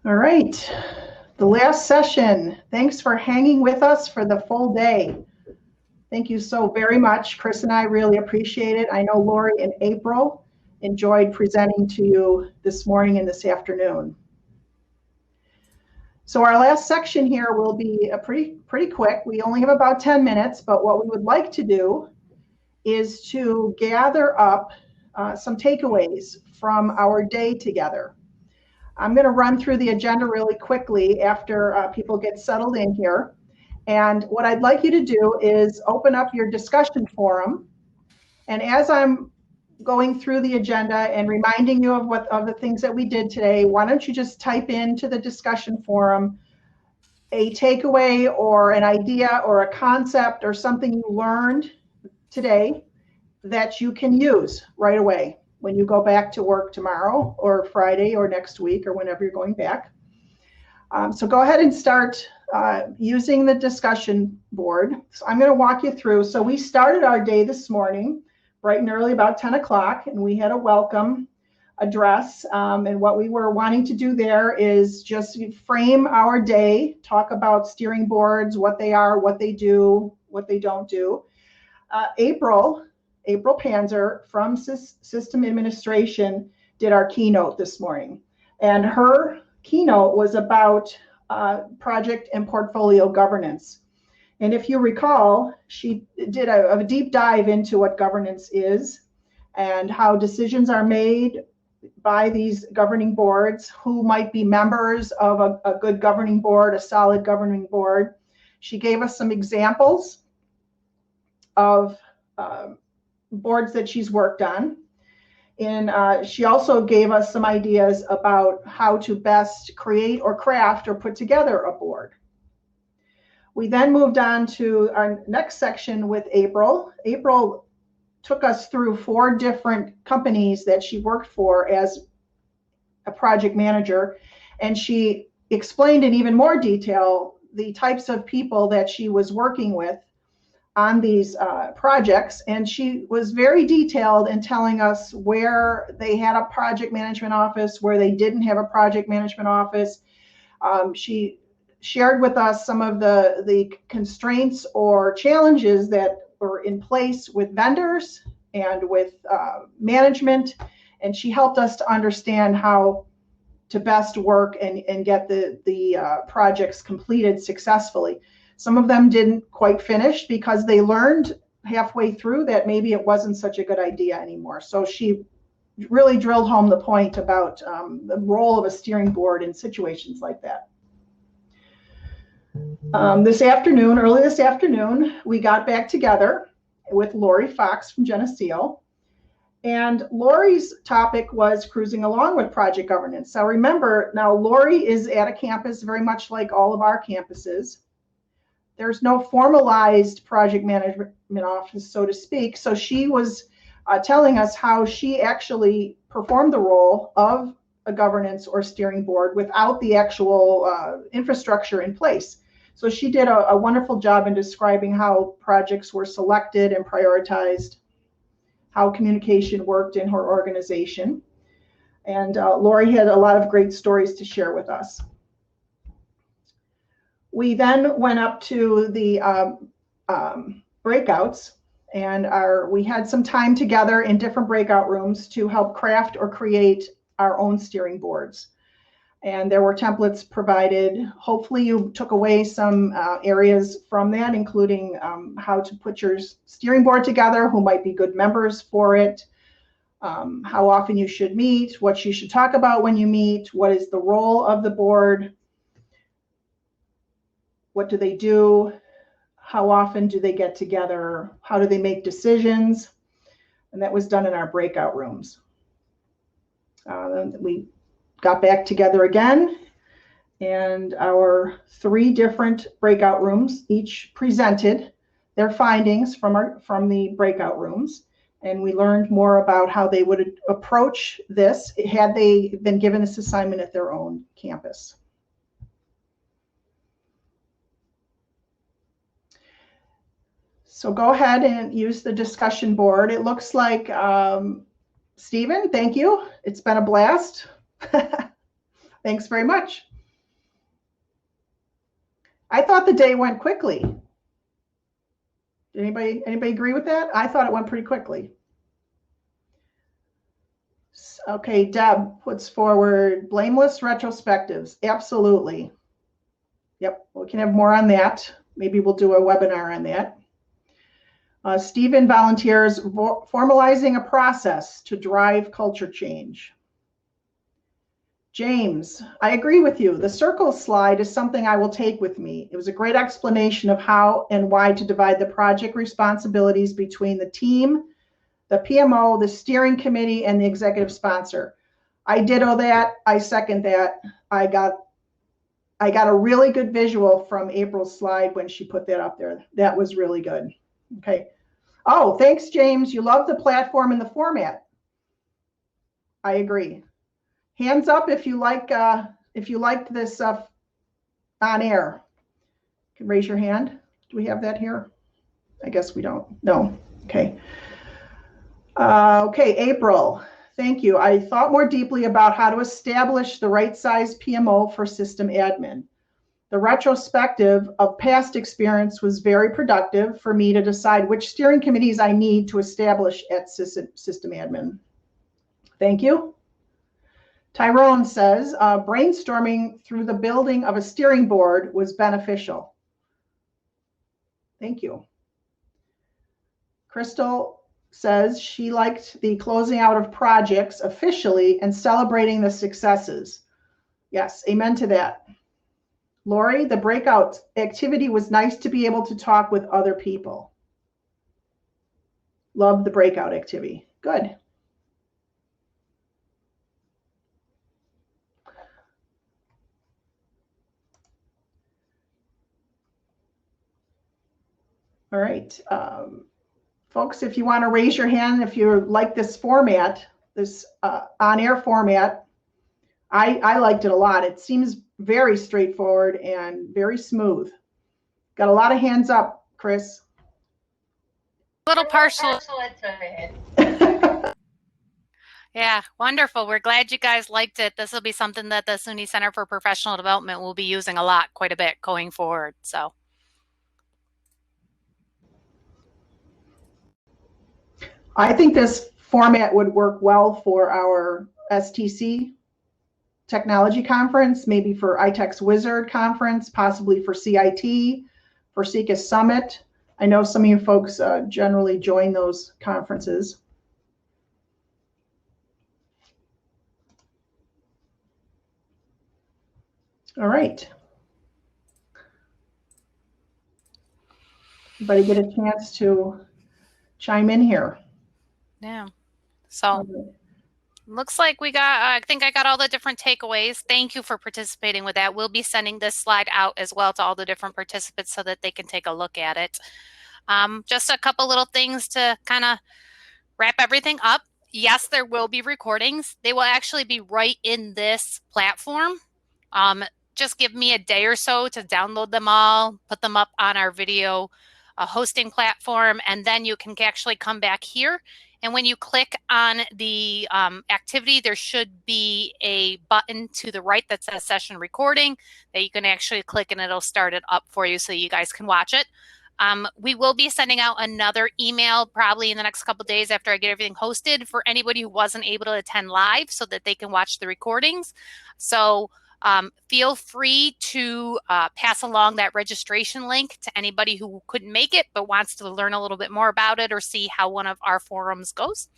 All right, the last session. Thanks for hanging with us for the full day. Thank you so very much. Kris and I really appreciate it. I know Lori and April enjoyed presenting to you this morning and this afternoon. So our last section here will be a pretty quick. We only have about 10 minutes, but what we would like to do is to gather up some takeaways from our day together. I'm going to run through the agenda really quickly after people get settled in here. And what I'd like you to do is open up your discussion forum. And as I'm going through the agenda and reminding you of the things that we did today, why don't you just type into the discussion forum a takeaway or an idea or a concept or something you learned today that you can use right away when you go back to work tomorrow or Friday or next week or whenever you're going back. So go ahead and start using the discussion board. So I'm going to walk you through. So we started our day this morning bright and early, about 10 o'clock, and we had a welcome address. And what we were wanting to do there is just frame our day, talk about steering boards, what they are, what they do, what they don't do. April Panzer from System Administration did our keynote this morning. And her keynote was about project and portfolio governance. And if you recall, she did a deep dive into what governance is and how decisions are made by these governing boards, who might be members of a good governing board, a solid governing board. She gave us some examples of boards that she's worked on. And she also gave us some ideas about how to best create or craft or put together a board. We then moved on to our next section with April. April took us through 4 different companies that she worked for as a project manager, and she explained in even more detail the types of people that she was working with on these projects. And she was very detailed in telling us where they had a project management office, where they didn't have a project management office. She shared with us some of the constraints or challenges that were in place with vendors and with management. And she helped us to understand how to best work and get the projects completed successfully. Some of them didn't quite finish because they learned halfway through that maybe it wasn't such a good idea anymore. So she really drilled home the point about the role of a steering board in situations like that. Early this afternoon, we got back together with Lori Fox from Geneseo. And Lori's topic was cruising along with project governance. So remember, now Lori is at a campus very much like all of our campuses. There's no formalized project management office, so to speak. So she was telling us how she actually performed the role of a governance or steering board without the actual infrastructure in place. So she did a wonderful job in describing how projects were selected and prioritized, how communication worked in her organization. And Lori had a lot of great stories to share with us. We then went up to the breakouts, and we had some time together in different breakout rooms to help craft or create our own steering boards. And there were templates provided. Hopefully you took away some areas from that, including how to put your steering board together, who might be good members for it, how often you should meet, what you should talk about when you meet, what is the role of the board, what do they do, how often do they get together, how do they make decisions, and that was done in our breakout rooms. We got back together again, and our 3 different breakout rooms each presented their findings from the breakout rooms, and we learned more about how they would approach this had they been given this assignment at their own campus. So go ahead and use the discussion board. It looks like, Stephen, thank you. It's been a blast. Thanks very much. I thought the day went quickly. Did anybody agree with that? I thought it went pretty quickly. Okay, Deb puts forward blameless retrospectives. Absolutely. Yep, we can have more on that. Maybe we'll do a webinar on that. Stephen volunteers formalizing a process to drive culture change. James, I agree with you. The circle slide is something I will take with me. It was a great explanation of how and why to divide the project responsibilities between the team, the PMO, the steering committee, and the executive sponsor. I ditto that. I second that. I got a really good visual from April's slide when she put that up there. That was really good. Okay. Oh, thanks, James. You love the platform and the format. I agree. Hands up if you liked this on air. You can raise your hand. Do we have that here? I guess we don't. No. Okay. Okay, April. Thank you. I thought more deeply about how to establish the right size PMO for system admin. The retrospective of past experience was very productive for me to decide which steering committees I need to establish at system admin. Thank you. Tyrone says, brainstorming through the building of a steering board was beneficial. Thank you. Crystal says she liked the closing out of projects officially and celebrating the successes. Yes, amen to that. Lori, the breakout activity was nice to be able to talk with other people. Love the breakout activity. Good. All right. Folks, if you want to raise your hand, if you like this format, this on-air format, I liked it a lot. It seems very straightforward and very smooth. Got a lot of hands up, Kris. Little partial. Yeah, wonderful. We're glad you guys liked it. This will be something that the SUNY Center for Professional Development will be using a lot, quite a bit going forward. So. I think this format would work well for our STC technology conference, maybe for ITEC's Wizard conference, possibly for CIT, for CECA Summit. I know some of you folks generally join those conferences. All right. Everybody get a chance to chime in here. Yeah. So looks like we got, I think I got all the different takeaways. Thank you for participating with that. We'll be sending this slide out as well to all the different participants so that they can take a look at it. Just a couple little things to kind of wrap everything up. Yes, there will be recordings. They will actually be right in this platform. Just give me a day or so to download them all, put them up on our video hosting platform, and then you can actually come back here. And when you click on the activity, there should be a button to the right that says session recording that you can actually click and it'll start it up for you so you guys can watch it. We will be sending out another email probably in the next couple of days after I get everything hosted for anybody who wasn't able to attend live so that they can watch the recordings. So feel free to pass along that registration link to anybody who couldn't make it but wants to learn a little bit more about it or see how one of our forums goes.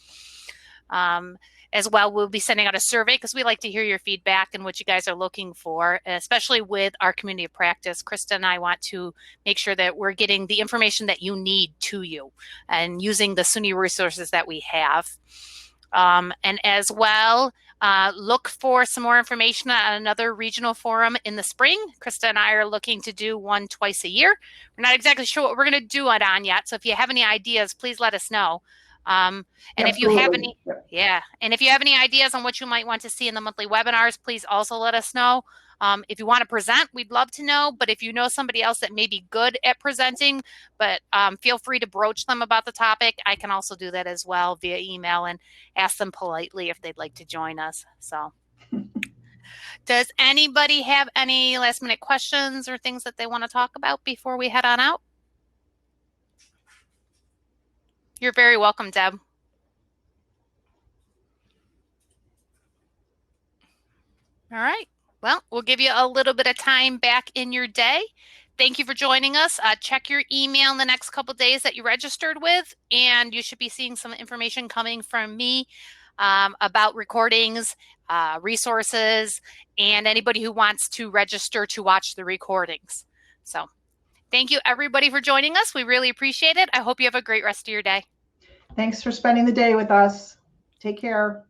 As well, we'll be sending out a survey because we like to hear your feedback and what you guys are looking for, especially with our community of practice. Christa and I want to make sure that we're getting the information that you need to you and using the SUNY resources that we have. And as well, look for some more information on another regional forum in the spring. Christa and I are looking to do one twice a year. We're not exactly sure what we're going to do it on yet. So if you have any ideas, please let us know. And if you have any, and if you have any ideas on what you might want to see in the monthly webinars, please also let us know. If you want to present, we'd love to know. But if you know somebody else that may be good at presenting, but feel free to broach them about the topic. I can also do that as well via email and ask them politely if they'd like to join us. So Does anybody have any last minute questions or things that they want to talk about before we head on out? You're very welcome, Deb. All right. Well, we'll give you a little bit of time back in your day. Thank you for joining us. Check your email in the next couple of days that you registered with, and you should be seeing some information coming from me about recordings, resources, and anybody who wants to register to watch the recordings. So thank you, everybody, for joining us. We really appreciate it. I hope you have a great rest of your day. Thanks for spending the day with us. Take care.